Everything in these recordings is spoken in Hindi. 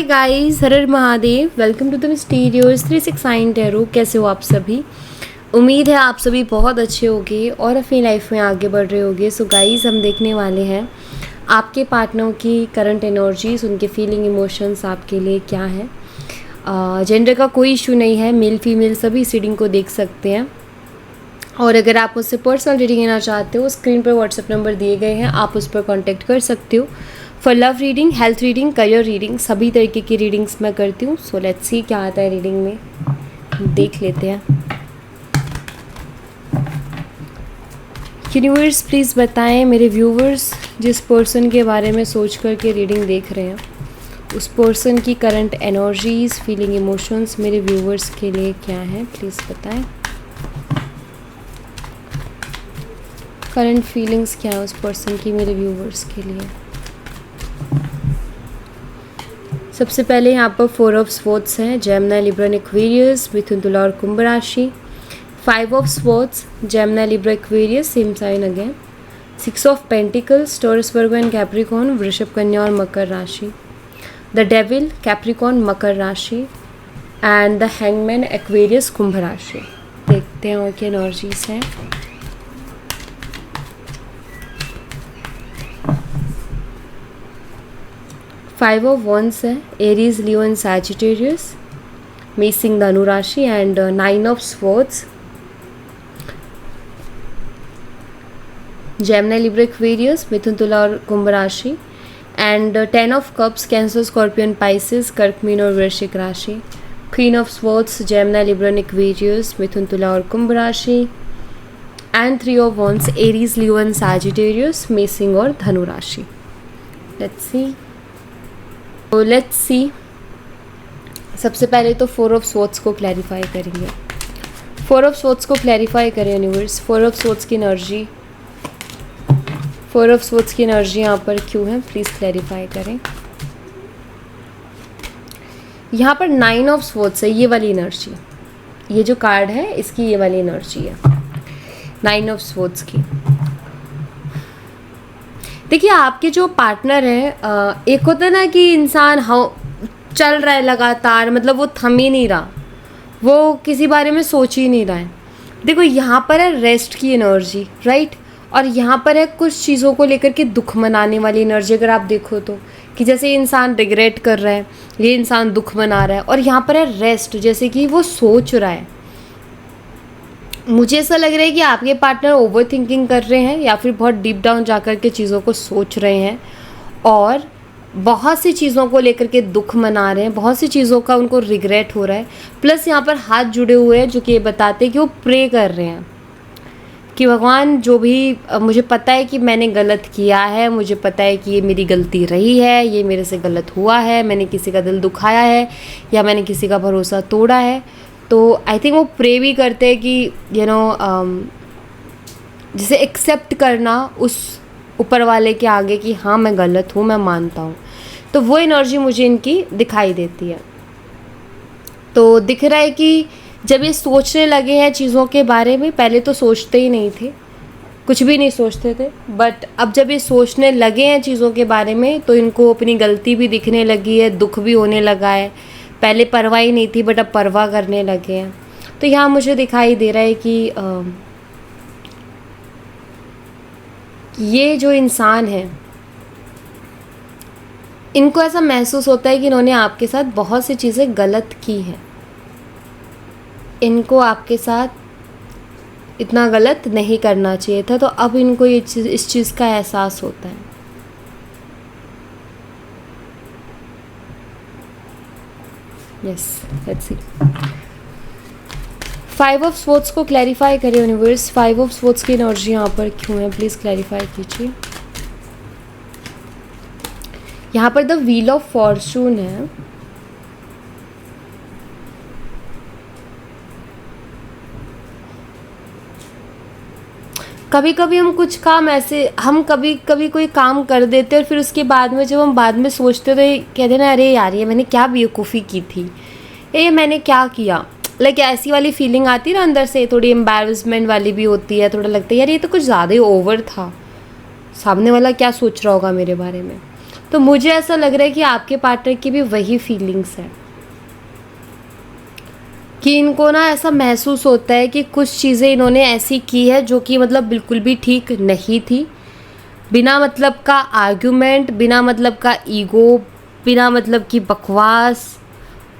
गाइस, हर हर Mahadev. Welcome to the mysterious 369 tarot. कैसे हो आप सभी? उम्मीद है आप सभी बहुत अच्छे होंगे और अपनी लाइफ में आगे बढ़ रहे होंगे। सो गाइस, हम देखने वाले हैं आपके पार्टनर की करंट एनर्जीज, उनके फीलिंग इमोशंस आपके लिए क्या है। जेंडर का कोई इशू नहीं है, मेल फीमेल सभी इस रीडिंग को देख सकते हैं। और अगर आप मुझसे पर्सनल रीडिंग लेना चाहते हो, स्क्रीन पर व्हाट्सएप नंबर दिए गए हैं, आप उस पर कॉन्टैक्ट कर सकते हो। For love reading, health reading, career reading, सभी तरीके की रीडिंग्स मैं करती हूँ। सो लेट्स सी क्या आता है रीडिंग में, देख लेते हैं। यूनिवर्स प्लीज़ बताएं मेरे व्यूवर्स जिस पर्सन के बारे में सोच कर के रीडिंग देख रहे हैं, उस पर्सन की करंट एनर्जीज, फीलिंग, इमोशंस मेरे व्यूवर्स के लिए क्या है, प्लीज़ बताएं। करंट फीलिंग्स क्या है उस पर्सन की मेरे व्यूवर्स के लिए। सबसे पहले यहाँ पर 4 ऑफ स्वॉर्ड्स हैं, जेमिनी, लिब्रा, एक्वेरियस, मिथुन, तुला और कुंभ राशि। 5 of swords, Gemini, Libra, Aquarius, same sign again. 6 of pentacles, Taurus, Virgo and Capricorn, Vrishabh, Kanya और मकर राशि। द डेविल, कैप्रिकॉर्न, मकर राशि। एंड द हैंगमैन, एक्वेरियस, कुंभ राशि। देखते हैं और क्या एनर्जीज हैं। फाइव ऑफ वंस है, एरीज, लियो एंड सैजिटेरियस, मेसिंग, धनु राशि। And 9 of swords, Gemini, Libra, Aquarius, मिथुन, तुला और कुंभ राशि। And 10 of cups, Cancer, Scorpion, Pisces, कर्क, मीन और वृश्चिक राशि। Queen of swords, Gemini, Libra, Aquarius, मिथुन, तुला और कुंभ राशि। And 3 of wands, Aries, Leo and Sagittarius, messing और धनु राशि। Let's see. सबसे पहले तो 4 ऑफ स्वॉर्ड्स को क्लैरिफाई करेंगे। 4 ऑफ स्वॉर्ड्स को क्लैरिफाई करें यूनिवर्स। 4 ऑफ स्वॉर्ड्स की एनर्जी, 4 ऑफ स्वॉर्ड्स की एनर्जी यहाँ पर क्यों है, प्लीज़ क्लैरिफाई करें। यहाँ पर 9 ऑफ स्वॉर्ड्स है, ये वाली एनर्जी, ये जो कार्ड है इसकी ये वाली एनर्जी है 9 ऑफ स्वॉर्ड्स की। देखिए, आपके जो पार्टनर है, एक होता है ना कि इंसान चल रहा है लगातार, मतलब वो थम ही नहीं रहा, वो किसी बारे में सोच ही नहीं रहा है। देखो, यहाँ पर है रेस्ट की एनर्जी, राइट, और यहाँ पर है कुछ चीज़ों को लेकर के दुख मनाने वाली एनर्जी। अगर आप देखो तो कि जैसे ये इंसान रिग्रेट कर रहा है, ये इंसान दुख मना रहा है, और यहाँ पर है रेस्ट, जैसे कि वो सोच रहा है। मुझे ऐसा लग रहा है कि आपके पार्टनर ओवर थिंकिंग कर रहे हैं या फिर बहुत डीप डाउन जाकर के चीज़ों को सोच रहे हैं और बहुत सी चीज़ों को लेकर के दुख मना रहे हैं, बहुत सी चीज़ों का उनको रिग्रेट हो रहा है। प्लस यहाँ पर हाथ जुड़े हुए हैं जो कि ये बताते हैं कि वो प्रे कर रहे हैं कि भगवान, जो भी मुझे पता है कि मैंने गलत किया है, मुझे पता है कि ये मेरी गलती रही है, ये मेरे से गलत हुआ है, मैंने किसी का दिल दुखाया है या मैंने किसी का भरोसा तोड़ा है। तो आई थिंक वो प्रे भी करते हैं कि जिसे एक्सेप्ट करना उस ऊपर वाले के आगे कि हाँ मैं गलत हूँ, मैं मानता हूँ। तो वो एनर्जी मुझे इनकी दिखाई देती है। तो दिख रहा है कि जब ये सोचने लगे हैं चीज़ों के बारे में, पहले तो सोचते ही नहीं थे, कुछ भी नहीं सोचते थे, बट अब जब ये सोचने लगे हैं चीज़ों के बारे में तो इनको अपनी गलती भी दिखने लगी है, दुख भी होने लगा है। पहले परवाह ही नहीं थी, बट अब परवाह करने लगे हैं। तो यहाँ मुझे दिखाई दे रहा है कि ये जो इंसान है, इनको ऐसा महसूस होता है कि इन्होंने आपके साथ बहुत सी चीज़ें गलत की हैं, इनको आपके साथ इतना गलत नहीं करना चाहिए था। तो अब इनको ये चीज़, इस चीज़ का एहसास होता है। Yes, let's see. 5 of swords को क्लैरिफाई करें यूनिवर्स। 5 ऑफ स्वॉर्ड्स की एनर्जी यहाँ पर क्यों है, प्लीज़ क्लैरिफाई कीजिए। यहाँ पर द व्हील ऑफ फॉर्चून है। कभी कभी हम कुछ काम ऐसे, हम कभी कभी कोई काम कर देते हैं और फिर उसके बाद में जब हम बाद में सोचते तो कहते हैं ना, अरे यार ये मैंने क्या बेवकूफ़ी की थी, ये मैंने क्या किया। लाइक ऐसी वाली फीलिंग आती है ना अंदर से, थोड़ी एम्बैरसमेंट वाली भी होती है, थोड़ा लगता है यार ये तो कुछ ज़्यादा ही ओवर था, सामने वाला क्या सोच रहा होगा मेरे बारे में। तो मुझे ऐसा लग रहा है कि आपके पार्टनर की भी वही फीलिंग्स है कि इनको ना ऐसा महसूस होता है कि कुछ चीज़ें इन्होंने ऐसी की है जो कि मतलब बिल्कुल भी ठीक नहीं थी। बिना मतलब का आर्ग्यूमेंट, बिना मतलब का ईगो, बिना मतलब की बकवास,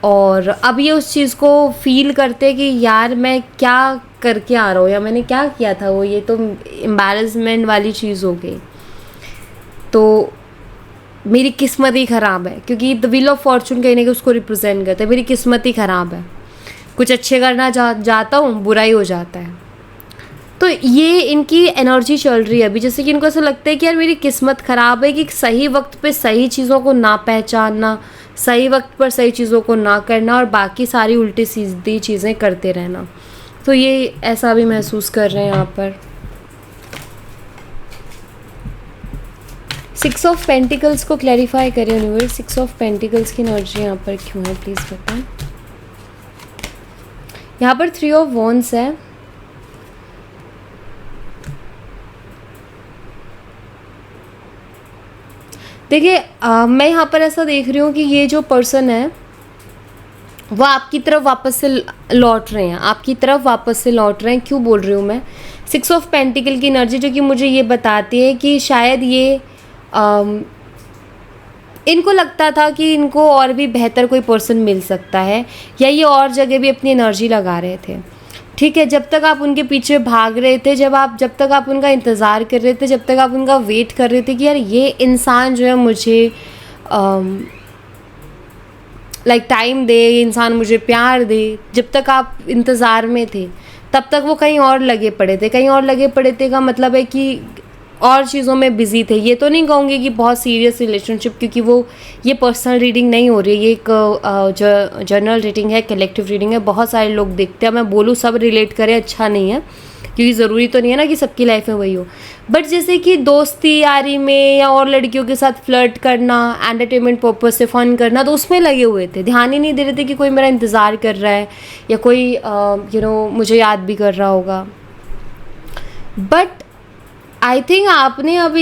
और अब ये उस चीज़ को फील करते कि यार मैं क्या करके आ रहा हूँ या मैंने क्या किया था, वो ये तो एम्बैरेसमेंट वाली चीज़ हो गई। तो मेरी किस्मत ही ख़राब है, क्योंकि द व्हील ऑफ फॉर्चून कहीं ना कहीं उसको रिप्रेजेंट करते हैं। मेरी किस्मत ही ख़राब है, कुछ अच्छे करना जाता हूँ, बुरा ही हो जाता है। तो ये इनकी एनर्जी चल रही है अभी, जैसे कि इनको ऐसा लगता है कि यार मेरी किस्मत ख़राब है कि सही वक्त पे सही चीज़ों को ना पहचानना, सही वक्त पर सही चीज़ों को ना करना और बाकी सारी उल्टी सीधी चीज़ें करते रहना। तो ये ऐसा भी महसूस कर रहे हैं यहाँ पर। 6 ऑफ पेंटिकल्स को क्लैरिफाई करें यूनिवर्स। 6 ऑफ पेंटिकल्स की एनर्जी यहाँ पर क्यों है, प्लीज़ बताएं। यहाँ पर 3 ऑफ वॉन्ड्स है। देखिए मैं यहाँ पर ऐसा देख रही हूँ कि ये जो पर्सन है वो आपकी तरफ वापस से लौट रहे हैं, आपकी तरफ वापस से लौट रहे हैं। क्यों बोल रही हूँ मैं? 6 ऑफ पेंटिकल की एनर्जी जो कि मुझे ये बताती है कि शायद ये इनको लगता था कि इनको और भी बेहतर कोई पर्सन मिल सकता है, या ये और जगह भी अपनी एनर्जी लगा रहे थे। ठीक है, जब तक आप उनके पीछे भाग रहे थे, जब तक आप उनका इंतज़ार कर रहे थे, जब तक आप उनका वेट कर रहे थे कि यार ये इंसान जो है मुझे लाइक टाइम दे, ये इंसान मुझे प्यार दे, जब तक आप इंतज़ार में थे तब तक वो कहीं और लगे पड़े थे। कहीं और लगे पड़े थे का मतलब है कि और चीज़ों में बिज़ी थे। ये तो नहीं कहूँगी कि बहुत सीरियस रिलेशनशिप, क्योंकि वो ये पर्सनल रीडिंग नहीं हो रही है, ये एक जनरल रीडिंग है, कलेक्टिव रीडिंग है। बहुत सारे लोग देखते हैं, मैं बोलूँ सब रिलेट करें अच्छा नहीं है, क्योंकि ज़रूरी तो नहीं है ना कि सबकी लाइफ में वही हो। बट जैसे कि दोस्ती यारी में या और लड़कियों के साथ फ्लर्ट करना, एंटरटेनमेंट पर्पज़ से फ़न करना, तो उसमें लगे हुए थे। ध्यान ही नहीं दे रहे थे कि कोई मेरा इंतज़ार कर रहा है या कोई मुझे याद भी कर रहा होगा। बट आई थिंक आपने अब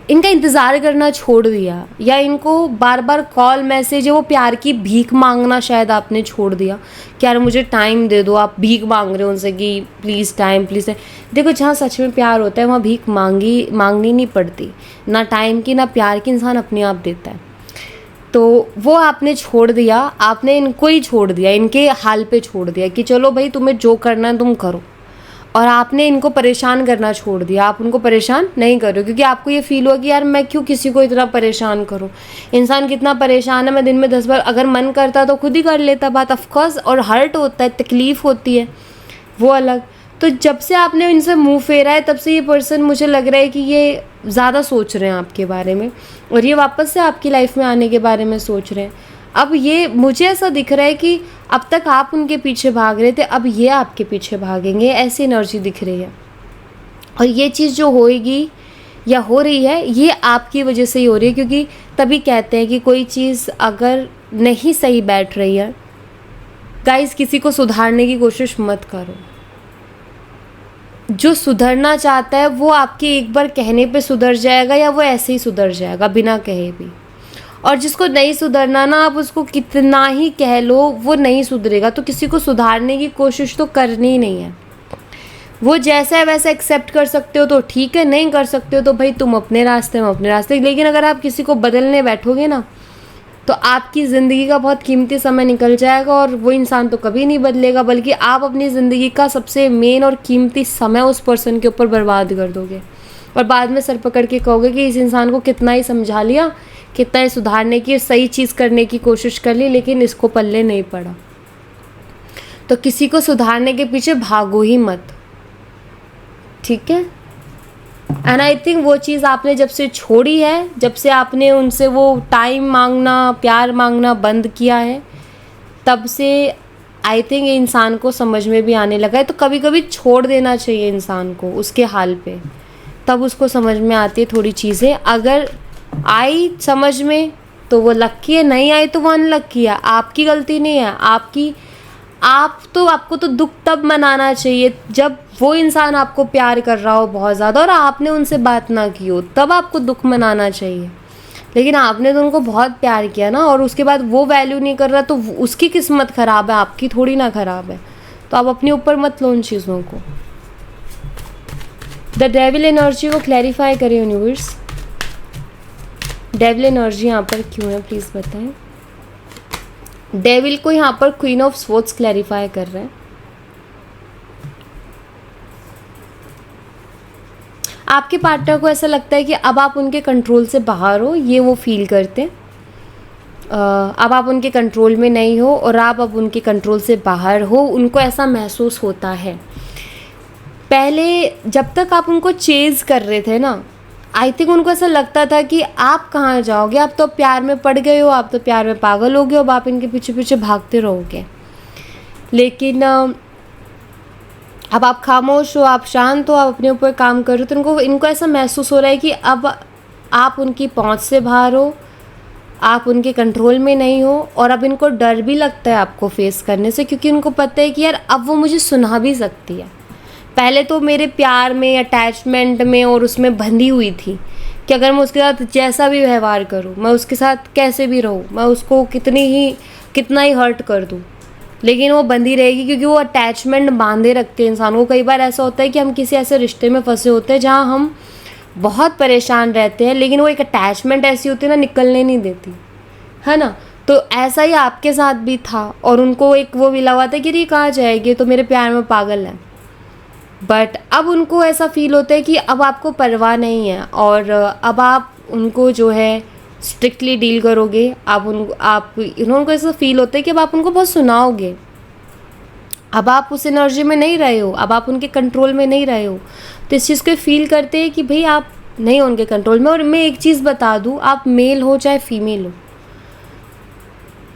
इनका इंतज़ार करना छोड़ दिया, या इनको बार बार कॉल मैसेज है वो प्यार की भीख मांगना शायद आपने छोड़ दिया कि यार मुझे टाइम दे दो। आप भीख मांग रहे हो उनसे कि प्लीज़ टाइम, प्लीज़ टाइम। देखो, जहाँ सच में प्यार होता है वहाँ भीख मांगनी नहीं पड़ती, ना टाइम की ना प्यार की, इंसान अपने आप देता है। तो वो आपने छोड़ दिया, आपने इनको ही छोड़ दिया, इनके हाल पे छोड़ दिया कि चलो भाई तुम्हें जो करना है तुम करो, और आपने इनको परेशान करना छोड़ दिया। आप उनको परेशान नहीं करो, क्योंकि आपको ये फील हुआ कि यार मैं क्यों किसी को इतना परेशान करूं। इंसान कितना परेशान है, मैं दिन में 10 बार, अगर मन करता तो खुद ही कर लेता बात, ऑफकोर्स। और हर्ट होता है, तकलीफ़ होती है, वो अलग। तो जब से आपने इनसे मुंह फेरा है तब से ये पर्सन मुझे लग रहा है कि ये ज़्यादा सोच रहे हैं आपके बारे में, और ये वापस से आपकी लाइफ में आने के बारे में सोच रहे हैं। अब ये मुझे ऐसा दिख रहा है कि अब तक आप उनके पीछे भाग रहे थे, अब ये आपके पीछे भागेंगे, ऐसी एनर्जी दिख रही है। और ये चीज़ जो होएगी या हो रही है, ये आपकी वजह से ही हो रही है, क्योंकि तभी कहते हैं कि कोई चीज़ अगर नहीं सही बैठ रही है, गाइस, किसी को सुधारने की कोशिश मत करो। जो सुधरना चाहता है वो आपके एक बार कहने पे सुधर जाएगा, या वो ऐसे ही सुधर जाएगा बिना कहे भी। और जिसको नहीं सुधरना ना, आप उसको कितना ही कह लो वो नहीं सुधरेगा। तो किसी को सुधारने की कोशिश तो करनी ही नहीं है। वो जैसा है वैसा एक्सेप्ट कर सकते हो तो ठीक है, नहीं कर सकते हो तो भाई तुम अपने रास्ते, हम अपने रास्ते। लेकिन अगर आप किसी को बदलने बैठोगे ना, तो आपकी ज़िंदगी का बहुत कीमती समय निकल जाएगा, और वो इंसान तो कभी नहीं बदलेगा, बल्कि आप अपनी ज़िंदगी का सबसे मेन और कीमती समय उस पर्सन के ऊपर बर्बाद कर दोगे, और बाद में सर पकड़ के कहोगे कि इस इंसान को कितना ही समझा लिया, कितना ही सुधारने की, सही चीज़ करने की कोशिश कर ली, लेकिन इसको पल्ले नहीं पड़ा। तो किसी को सुधारने के पीछे भागो ही मत, ठीक है। एंड आई थिंक वो चीज़ आपने जब से छोड़ी है, जब से आपने उनसे वो टाइम मांगना, प्यार मांगना बंद किया है, तब से आई थिंक इंसान को समझ में भी आने लगा है। तो कभी कभी छोड़ देना चाहिए इंसान को उसके हाल पे, तब उसको समझ में आती है थोड़ी चीज़ें। अगर आई समझ में तो वो लक्की है, नहीं आई तो वो अनलक्की है। आपकी गलती नहीं है, आपकी आपको तो दुख तब मनाना चाहिए जब वो इंसान आपको प्यार कर रहा हो बहुत ज़्यादा और आपने उनसे बात ना की हो, तब आपको दुख मनाना चाहिए। लेकिन आपने तो उनको बहुत प्यार किया ना, और उसके बाद वो वैल्यू नहीं कर रहा, तो उसकी किस्मत ख़राब है, आपकी थोड़ी ना ख़राब है। तो आप अपने ऊपर मत लो उन चीज़ों को। द डेविल एनर्जी को क्लैरिफाई करें यूनिवर्स। डेविल एनर्जी यहाँ पर क्यों है प्लीज़ बताएं। डेविल को यहाँ पर क्वीन ऑफ स्वॉर्ड्स क्लैरिफाई कर रहे हैं। आपके पार्टनर को ऐसा लगता है कि अब आप उनके कंट्रोल से बाहर हो, ये वो फील करते हैं। अब आप उनके कंट्रोल में नहीं हो और आप अब उनके कंट्रोल से बाहर हो, उनको ऐसा महसूस होता है। पहले जब तक आप उनको चेज़ कर रहे थे ना, आई थिंक उनको ऐसा लगता था कि आप कहाँ जाओगे, आप तो प्यार में पड़ गए हो, आप तो प्यार में पागल हो गए हो, अब आप इनके पीछे पीछे भागते रहोगे। लेकिन अब आप खामोश हो, आप शांत हो, आप अपने ऊपर काम कर रहे हो, तो इनको ऐसा महसूस हो रहा है कि अब आप उनकी पहुंच से बाहर हो, आप उनके कंट्रोल में नहीं हो, और अब इनको डर भी लगता है आपको फेस करने से, क्योंकि उनको पता है कि यार अब वो मुझे सुना भी सकती है। पहले तो मेरे प्यार में, अटैचमेंट में और उसमें बंधी हुई थी कि अगर मैं उसके साथ जैसा भी व्यवहार करूँ, मैं उसके साथ कैसे भी रहूँ, मैं उसको कितना ही हर्ट कर दूँ, लेकिन वो बंधी रहेगी, क्योंकि वो अटैचमेंट बांधे रखते हैं इंसान को। कई बार ऐसा होता है कि हम किसी ऐसे रिश्ते में फंसे होते हैं जहाँ हम बहुत परेशान रहते हैं, लेकिन वो एक अटैचमेंट ऐसी होती है ना, निकलने नहीं देती, है ना। तो ऐसा ही आपके साथ भी था, और उनको एक वो मिला हुआ था कि ये कहाँ जाएगी, तो मेरे प्यार में पागल है। बट अब उनको ऐसा फील होता है कि अब आपको परवाह नहीं है, और अब आप उनको जो है स्ट्रिक्टली डील करोगे। उनको ऐसा फील होता है कि अब आप उनको बहुत सुनाओगे। अब आप उस एनर्जी में नहीं रहे हो, अब आप उनके कंट्रोल में नहीं रहे हो, तो इस चीज़ को फील करते हैं कि भाई आप नहीं हो उनके कंट्रोल में। और मैं एक चीज़ बता दूँ, आप मेल हो चाहे फीमेल हो,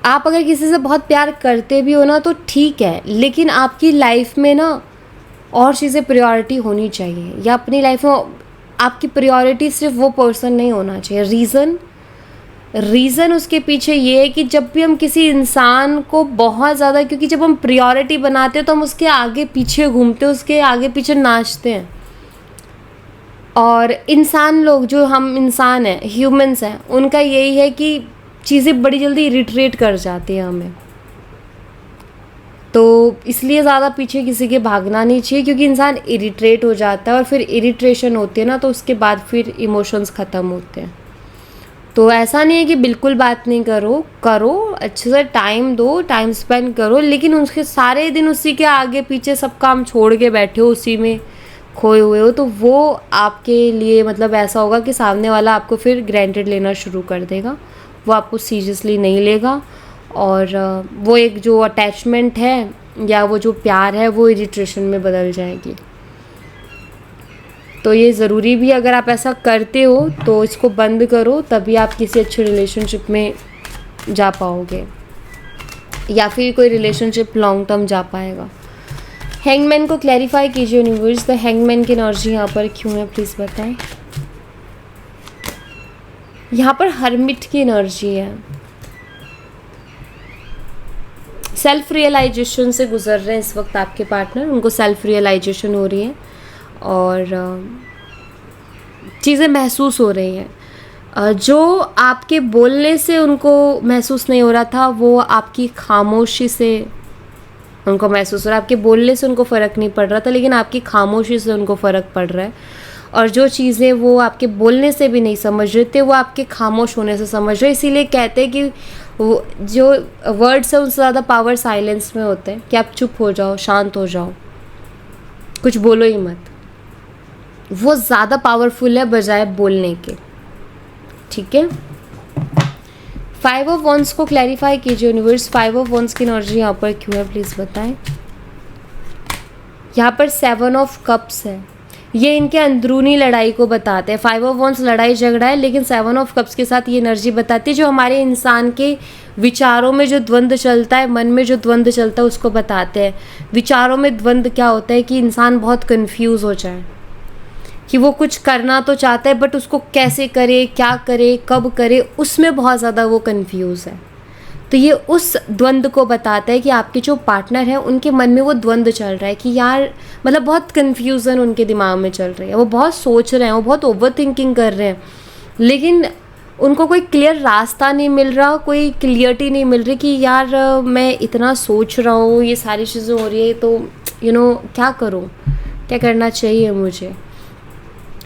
आप अगर किसी से बहुत प्यार करते भी हो ना तो ठीक है, लेकिन आपकी लाइफ में ना और चीज़ें प्रायोरिटी होनी चाहिए, या अपनी लाइफ में आपकी प्रायोरिटी सिर्फ वो पर्सन नहीं होना चाहिए। रीज़न उसके पीछे ये है कि जब भी हम किसी इंसान को बहुत ज़्यादा, क्योंकि जब हम प्रायोरिटी बनाते हैं तो हम उसके आगे पीछे घूमते हैं, उसके आगे पीछे नाचते हैं। और इंसान लोग, जो हम इंसान हैं, ह्यूमंस हैं, उनका यही है कि चीज़ें बड़ी जल्दी इरिटेट कर जाती हैं हमें। तो इसलिए ज़्यादा पीछे किसी के भागना नहीं चाहिए, क्योंकि इंसान इरिटेट हो जाता है, और फिर इरिटेशन होती है ना, तो उसके बाद फिर इमोशंस ख़त्म होते हैं। तो ऐसा नहीं है कि बिल्कुल बात नहीं करो, अच्छे से टाइम दो, टाइम स्पेंड करो, लेकिन उसके सारे दिन उसी के आगे पीछे सब काम छोड़ के बैठे हो, उसी में खोए हुए हो, तो वो आपके लिए मतलब ऐसा होगा कि सामने वाला आपको फिर ग्रांटेड लेना शुरू कर देगा, वो आपको सीरियसली नहीं लेगा, और वो एक जो अटैचमेंट है या वो जो प्यार है वो इरिटेशन में बदल जाएगी। तो ये ज़रूरी भी, अगर आप ऐसा करते हो तो इसको बंद करो, तभी आप किसी अच्छे रिलेशनशिप में जा पाओगे, या फिर कोई रिलेशनशिप लॉन्ग टर्म जा पाएगा। हैंगमैन को क्लैरिफाई कीजिए यूनिवर्स, द हैंगमैन की एनर्जी यहाँ पर क्यों है प्लीज़ बताएं। यहाँ पर हर्मिट की एनर्जी है। सेल्फ रियलाइजेशन से गुजर रहे हैं इस वक्त आपके पार्टनर, उनको सेल्फ रियलाइजेशन हो रही है और चीज़ें महसूस हो रही हैं। जो आपके बोलने से उनको महसूस नहीं हो रहा था, वो आपकी खामोशी से उनको महसूस हो रहा है। आपके बोलने से उनको फ़र्क नहीं पड़ रहा था, लेकिन आपकी खामोशी से उनको फ़र्क पड़ रहा है। और जो चीज़ें वो आपके बोलने से भी नहीं समझ रहे थे, वो आपके खामोश होने से समझ रहे। इसीलिए कहते हैं कि वो जो वर्ड्स है उनसे ज़्यादा पावर साइलेंस में होते हैं, कि आप चुप हो जाओ, शांत हो जाओ, कुछ बोलो ही मत। वो ज़्यादा पावरफुल है बजाय बोलने के, ठीक है। 5 ऑफ वंस को क्लैरिफाई कीजिए यूनिवर्स, 5 ऑफ वंस की एनर्जी यहाँ पर क्यों है प्लीज़ बताएं। यहाँ पर 7 ऑफ कप्स है, ये इनके अंदरूनी लड़ाई को बताते हैं। 5 ऑफ वंस लड़ाई झगड़ा है, लेकिन 7 ऑफ कप्स के साथ ये एनर्जी बताती है जो हमारे इंसान के विचारों में जो द्वंद्व चलता है, मन में जो द्वंद्व चलता है, उसको बताते हैं। विचारों में द्वंद्व क्या होता है कि इंसान बहुत कंफ्यूज हो जाए, कि वो कुछ करना तो चाहता है बट उसको कैसे करे, क्या करे, कब करे, उसमें बहुत ज़्यादा वो कंफ्यूज है। तो ये उस द्वंद्व को बताता है कि आपके जो पार्टनर है उनके मन में वो द्वंद्व चल रहा है कि यार मतलब बहुत कन्फ्यूज़न उनके दिमाग में चल रही है, वो बहुत सोच रहे हैं, वो बहुत ओवर थिंकिंग कर रहे हैं, लेकिन उनको कोई क्लियर रास्ता नहीं मिल रहा, कोई क्लियरिटी नहीं मिल रही कि यार मैं इतना सोच रहा हूँ, ये सारी चीज़ें हो रही है, तो क्या करूँ, क्या करना चाहिए मुझे।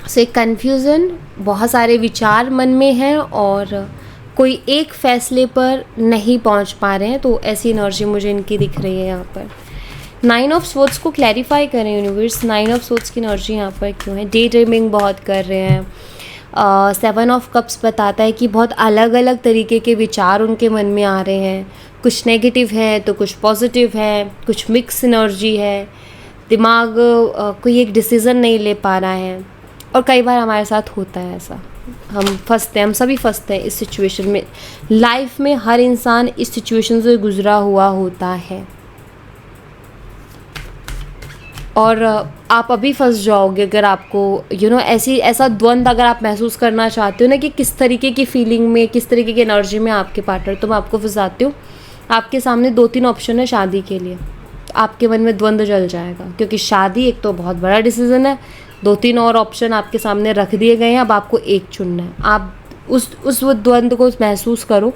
सो एक कन्फ्यूज़न, बहुत सारे विचार मन में हैं और कोई एक फैसले पर नहीं पहुंच पा रहे हैं, तो ऐसी एनर्जी मुझे इनकी दिख रही है यहाँ पर। 9 ऑफ सोर्ट्स को क्लैरिफाई करें यूनिवर्स, 9 ऑफ सोर्ट्स की एनर्जी यहाँ पर क्यों है। डे ड्रीमिंग बहुत कर रहे हैं। 7 ऑफ कप्स बताता है कि बहुत अलग अलग तरीके के विचार उनके मन में आ रहे हैं, कुछ नेगेटिव है तो कुछ पॉजिटिव है, कुछ मिक्स एनर्जी है, दिमाग कोई एक डिसीज़न नहीं ले पा रहा है। और कई बार हमारे साथ होता है ऐसा, हम फंसते हैं, हम सभी फंसते हैं इस सिचुएशन में। लाइफ में हर इंसान इस सिचुएशन से गुजरा हुआ होता है और आप अभी फंस जाओगे अगर आपको ऐसा द्वंद्व अगर आप महसूस करना चाहते हो ना कि किस तरीके की फीलिंग में, किस तरीके की एनर्जी में आपके पार्टनर, तो मैं आपको फंसाती हूँ। आपके सामने 2-3 ऑप्शन है शादी के लिए, तो आपके मन में द्वंद्व जल जाएगा, क्योंकि शादी एक तो बहुत बड़ा डिसीजन है, 2-3 और ऑप्शन आपके सामने रख दिए गए हैं, अब आपको एक चुनना है। आप उस द्वंद्व को महसूस करो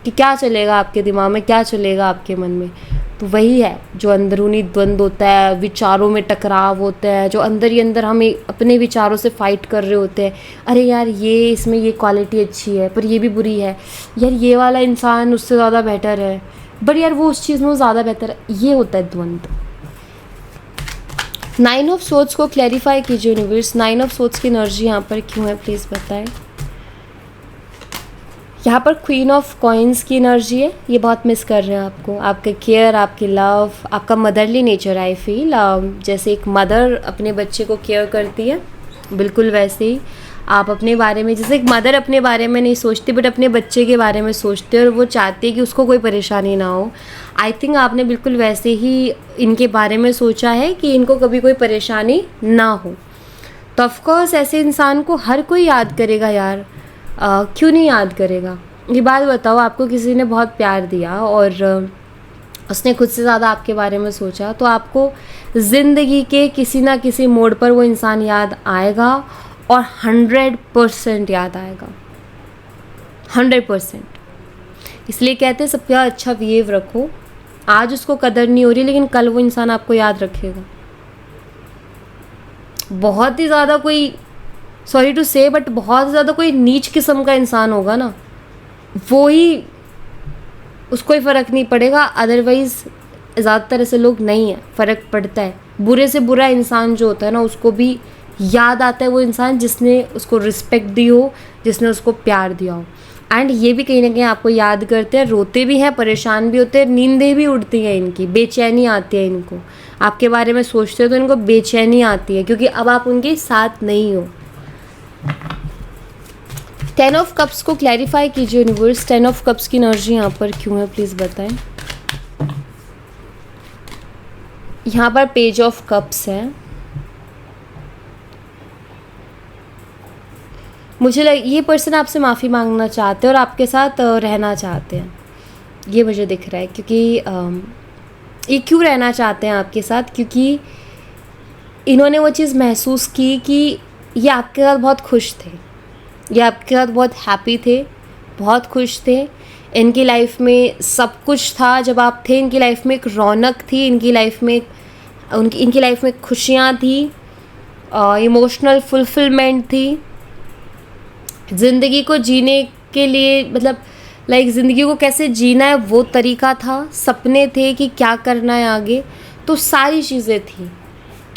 कि क्या चलेगा आपके दिमाग में, क्या चलेगा आपके मन में। तो वही है जो अंदरूनी द्वंद्व होता है, विचारों में टकराव होता है, जो अंदर ही अंदर हम अपने विचारों से फाइट कर रहे होते हैं। अरे यार ये इसमें ये क्वालिटी अच्छी है पर ये भी बुरी है, यार ये वाला इंसान उससे ज़्यादा बेटर है बट यार वो उस चीज़ में ज़्यादा बेहतर है, ये होता है द्वंद्व। 9 ऑफ सोर्ट्स को क्लैरिफाई कीजिए यूनिवर्स, 9 ऑफ सोर्ट्स की एनर्जी यहाँ पर क्यों है प्लीज़ बताएं। यहाँ पर क्वीन ऑफ कॉइन्स की एनर्जी है, ये बहुत मिस कर रहे हैं आपको, आपका केयर, आपकी लव, आपका मदरली नेचर। आई फील जैसे एक मदर अपने बच्चे को केयर करती है, बिल्कुल वैसे ही आप अपने बारे में, जैसे एक मदर अपने बारे में नहीं सोचती बट अपने बच्चे के बारे में सोचते हैं और वो चाहती है कि उसको कोई परेशानी ना हो। आई थिंक आपने बिल्कुल वैसे ही इनके बारे में सोचा है कि इनको कभी कोई परेशानी ना हो। तो ऑफकोर्स ऐसे इंसान को हर कोई याद करेगा यार, क्यों नहीं याद करेगा। ये बात बताओ, आपको किसी ने बहुत प्यार दिया और उसने खुद से ज़्यादा आपके बारे में सोचा, तो आपको ज़िंदगी के किसी ना किसी मोड़ पर वो इंसान याद आएगा और 100% याद आएगा, 100%। इसलिए कहते हैं सबका अच्छा बिहेव रखो। आज उसको कदर नहीं हो रही लेकिन कल वो इंसान आपको याद रखेगा। बहुत ही ज़्यादा कोई, सॉरी टू से बट बहुत ज़्यादा कोई नीच किस्म का इंसान होगा ना, वो ही, उसको ही फ़र्क नहीं पड़ेगा, अदरवाइज़ ज़्यादातर ऐसे लोग नहीं है, फ़र्क पड़ता है। बुरे से बुरा इंसान जो होता है ना, उसको भी याद आता है वो इंसान जिसने उसको रिस्पेक्ट दी हो, जिसने उसको प्यार दिया हो। एंड ये भी कहीं ना कहीं आपको याद करते हैं, रोते भी हैं, परेशान भी होते हैं, नींदें भी उड़ती हैं इनकी, बेचैनी आती है इनको, आपके बारे में सोचते हो तो इनको बेचैनी आती है क्योंकि अब आप उनके साथ नहीं हो। 10 ऑफ कप्स को क्लैरिफाई कीजिए यूनिवर्स, 10 ऑफ कप्स की एनर्जी यहाँ पर क्यों है प्लीज़ बताएं। यहाँ पर पेज ऑफ कप्स है, मुझे ये पर्सन आपसे माफ़ी मांगना चाहते हैं और आपके साथ रहना चाहते हैं, ये मुझे दिख रहा है। क्योंकि ये क्यों रहना चाहते हैं आपके साथ, क्योंकि इन्होंने वो चीज़ महसूस की कि ये आपके साथ बहुत खुश थे, ये आपके साथ बहुत हैप्पी थे, बहुत खुश थे। इनकी लाइफ में सब कुछ था जब आप थे, इनकी लाइफ में एक रौनक थी, इनकी लाइफ में इनकी लाइफ में खुशियाँ थी, इमोशनल फुलफिलमेंट थी। ज़िंदगी को जीने के लिए मतलब ज़िंदगी को कैसे जीना है वो तरीका था, सपने थे कि क्या करना है आगे, तो सारी चीज़ें थी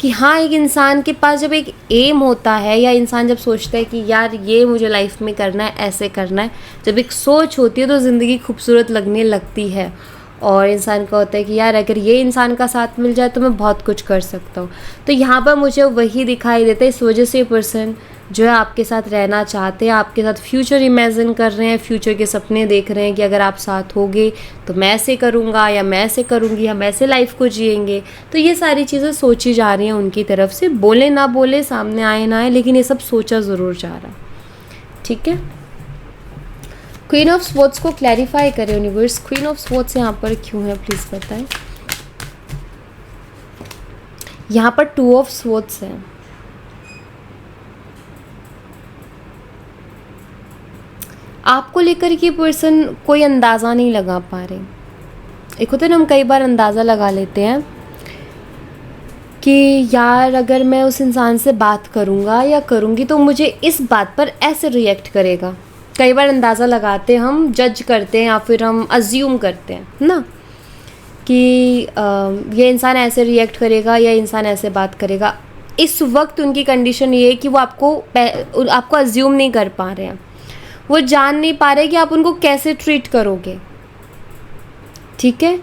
कि हाँ, एक इंसान के पास जब एक एम होता है या इंसान जब सोचता है कि यार ये मुझे लाइफ में करना है, ऐसे करना है, जब एक सोच होती है तो ज़िंदगी खूबसूरत लगने लगती है और इंसान का होता है कि यार अगर ये इंसान का साथ मिल जाए तो मैं बहुत कुछ कर सकता हूँ। तो यहाँ पर मुझे वही दिखाई देता है, इस वजह से ये पर्सन जो है आपके साथ रहना चाहते हैं, आपके साथ फ्यूचर इमेजिन कर रहे हैं, फ्यूचर के सपने देख रहे हैं कि अगर आप साथ होगे तो मैं ऐसे करूँगा या मैं ऐसे करूँगी, हम ऐसे लाइफ को जिएंगे। तो ये सारी चीज़ें सोची जा रही हैं उनकी तरफ से, बोले ना बोले, सामने आए ना आए, लेकिन ये सब सोचा ज़रूर जा रहा है। ठीक है, क्वीन ऑफ स्वॉर्ड्स को क्लैरिफाई करें यूनिवर्स, क्वीन ऑफ स्वॉर्ड्स यहाँ पर क्यों है प्लीज़ बताएं। यहाँ पर टू ऑफ स्वॉर्ड्स है। आपको लेकर के पर्सन कोई अंदाज़ा नहीं लगा पा रहे। एक होता है ना, हम कई बार अंदाज़ा लगा लेते हैं कि यार अगर मैं उस इंसान से बात करूँगा या करूँगी तो मुझे इस बात पर ऐसे रिएक्ट करेगा। कई बार अंदाज़ा लगाते हैं, हम जज करते हैं या फिर हम अज्यूम करते हैं ना कि ये इंसान ऐसे रिएक्ट करेगा या इंसान ऐसे बात करेगा। इस वक्त उनकी कंडीशन ये है कि वो आपको अज्यूम नहीं कर पा रहे हैं, वो जान नहीं पा रहे कि आप उनको कैसे ट्रीट करोगे। ठीक है,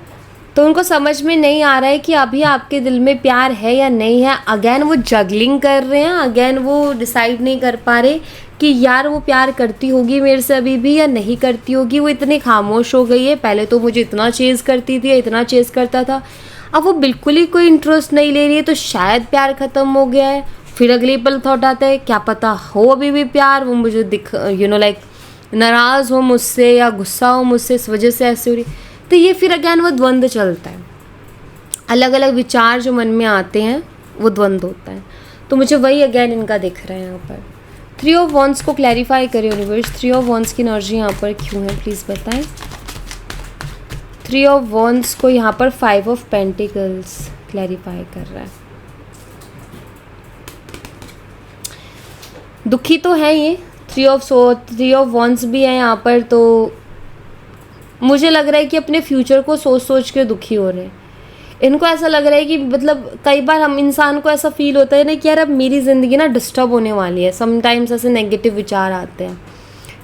तो उनको समझ में नहीं आ रहा है कि अभी आपके दिल में प्यार है या नहीं है। अगेन वो जगलिंग कर रहे हैं, अगेन वो डिसाइड नहीं कर पा रहे कि यार वो प्यार करती होगी मेरे से अभी भी या नहीं करती होगी। वो इतनी खामोश हो गई है, पहले तो मुझे इतना चेज़ करती थी, इतना चेज़ करता था, अब वो बिल्कुल ही कोई इंटरेस्ट नहीं ले रही है, तो शायद प्यार ख़त्म हो गया है। फिर अगले पल थॉट आता है क्या पता हो अभी भी प्यार, वो मुझे लाइक नाराज़ हो मुझसे या गुस्सा हो मुझसे, इस वजह से ऐसे हो रही। तो ये फिर अगेन वो द्वंद्व चलता है, अलग अलग विचार जो मन में आते हैं वो द्वंद्व होता है। तो मुझे वही अगेन इनका दिख रहा है यहाँ पर। थ्री ऑफ वॉन्ड्स को क्लैरिफाई करें यूनिवर्स, थ्री ऑफ वॉन्ड्स की एनर्जी यहाँ पर क्यों है प्लीज़ बताएं। थ्री ऑफ वॉन्ड्स को यहाँ पर फाइव ऑफ पेंटिकल्स क्लैरिफाई कर रहा है। दुखी तो है ये, थ्री ऑफ वॉन्ड्स भी है यहाँ पर। तो मुझे लग रहा है कि अपने फ्यूचर को सोच सोच के दुखी हो रहे हैं। इनको ऐसा लग रहा है कि मतलब कई बार हम इंसान को ऐसा फील होता है ना कि यार अब मेरी ज़िंदगी ना डिस्टर्ब होने वाली है। समटाइम्स ऐसे नेगेटिव विचार आते हैं,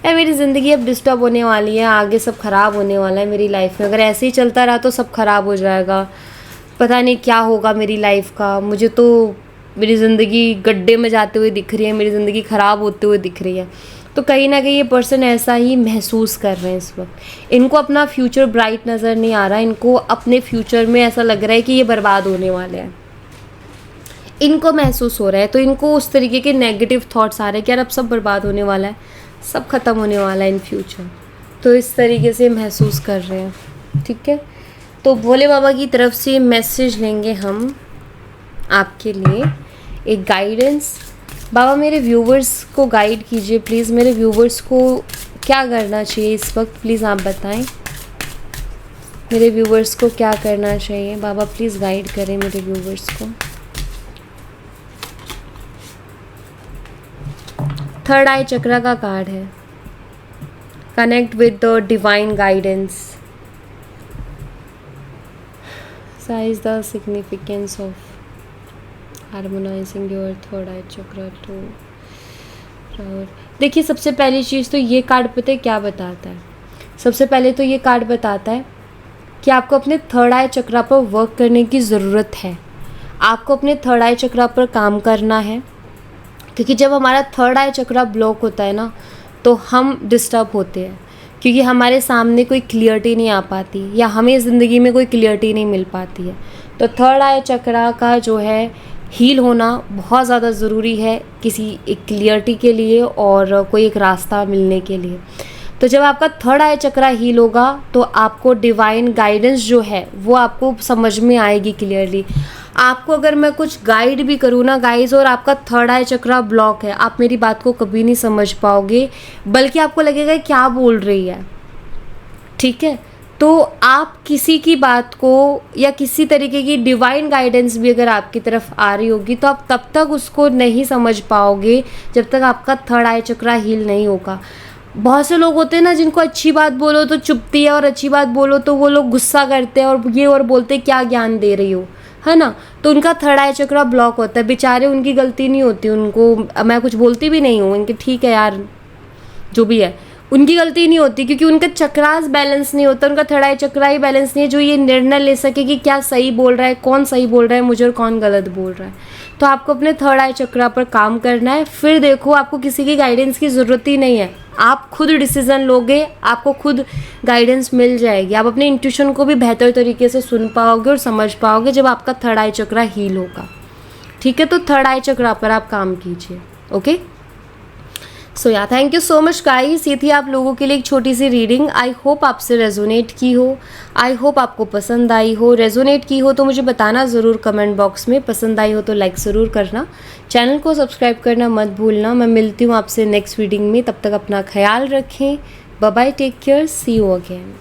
यार मेरी ज़िंदगी अब डिस्टर्ब होने वाली है, आगे सब ख़राब होने वाला है मेरी लाइफ में, अगर ऐसे ही चलता रहा तो सब ख़राब हो जाएगा, पता नहीं क्या होगा मेरी लाइफ का। मुझे तो मेरी ज़िंदगी गड्ढे में जाते हुए दिख रही है, मेरी ज़िंदगी ख़राब होते हुए दिख रही है। तो कहीं ना कहीं ये पर्सन ऐसा ही महसूस कर रहे हैं इस वक्त। इनको अपना फ्यूचर ब्राइट नज़र नहीं आ रहा, इनको अपने फ्यूचर में ऐसा लग रहा है कि ये बर्बाद होने वाले हैं, इनको महसूस हो रहा है। तो इनको उस तरीके के नेगेटिव थॉट्स आ रहे हैं कि यार अब सब बर्बाद होने वाला है, सब ख़त्म होने वाला है इन फ्यूचर। तो इस तरीके से महसूस कर रहे हैं। ठीक है, तो भोले बाबा की तरफ से मैसेज लेंगे हम आपके लिए, एक गाइडेंस। बाबा मेरे व्यूवर्स को गाइड कीजिए प्लीज़, मेरे व्यूवर्स को क्या करना चाहिए इस वक्त प्लीज़ आप बताएं। मेरे व्यूवर्स को क्या करना चाहिए बाबा, प्लीज़ गाइड करें मेरे व्यूवर्स को। थर्ड आई चक्रा का कार्ड है, connect with the divine guidance. Size the significance of harmonizing your third eye chakra too. देखिए सबसे पहली चीज़ तो ये कार्ड पता है क्या बताता है। सबसे पहले तो ये कार्ड बताता है कि आपको अपने थर्ड आई चक्रा पर वर्क करने की ज़रूरत है। आपको अपने थर्ड आई चक्रा पर काम करना है, क्योंकि जब हमारा थर्ड आई चक्रा ब्लॉक होता है ना तो हम डिस्टर्ब होते हैं, क्योंकि हमारे सामने कोई क्लियरिटी नहीं आ पाती या हमें ज़िंदगी में कोई क्लियरिटी नहीं मिल पाती है। तो थर्ड आई चक्रा का जो है हील होना बहुत ज़्यादा ज़रूरी है किसी एक क्लियरिटी के लिए और कोई एक रास्ता मिलने के लिए। तो जब आपका थर्ड आई चक्रा हील होगा तो आपको डिवाइन गाइडेंस जो है वो आपको समझ में आएगी क्लियरली। आपको अगर मैं कुछ गाइड भी करूँ ना गाइज, और आपका थर्ड आई चक्रा ब्लॉक है, आप मेरी बात को कभी नहीं समझ पाओगे, बल्कि आपको लगेगा क्या बोल रही है। ठीक है, तो आप किसी की बात को या किसी तरीके की डिवाइन गाइडेंस भी अगर आपकी तरफ आ रही होगी तो आप तब तक उसको नहीं समझ पाओगे जब तक आपका थर्ड आई चक्रा हील नहीं होगा। बहुत से लोग होते हैं ना जिनको अच्छी बात बोलो तो चुपती है और अच्छी बात बोलो तो वो लोग गुस्सा करते हैं और ये और बोलते हैं क्या ज्ञान दे रही हो, है ना। तो उनका थर्ड आई चक्रा ब्लॉक होता है। बेचारे, उनकी गलती नहीं होती, उनको मैं कुछ बोलती भी नहीं हूँ, उनके ठीक है यार जो भी है, उनकी गलती नहीं होती, क्योंकि उनका चक्रास बैलेंस नहीं होता, उनका थर्ड आई चक्रा ही बैलेंस नहीं है जो ये निर्णय ले सके कि क्या सही बोल रहा है, कौन सही बोल रहा है मुझे और कौन गलत बोल रहा है। तो आपको अपने थर्ड आई चक्रा पर काम करना है। फिर देखो आपको किसी की गाइडेंस की ज़रूरत ही नहीं है, आप खुद डिसीजन लोगे, आपको खुद गाइडेंस मिल जाएगी। आप अपने इंट्यूशन को भी बेहतर तरीके से सुन पाओगे और समझ पाओगे जब आपका थर्ड आई चक्रा हील होगा। ठीक है, तो थर्ड आई चक्रा पर आप काम कीजिए। ओके, सो या thank you so much guys, ये थी आप लोगों के लिए एक छोटी सी रीडिंग। आई होप आपसे रेजोनेट की हो, आई होप आपको पसंद आई हो। रेजोनेट की हो तो मुझे बताना ज़रूर कमेंट बॉक्स में, पसंद आई हो तो लाइक ज़रूर करना, चैनल को सब्सक्राइब करना मत भूलना। मैं मिलती हूँ आपसे नेक्स्ट रीडिंग में, तब तक अपना ख्याल रखें। Bye bye, take care, see you again.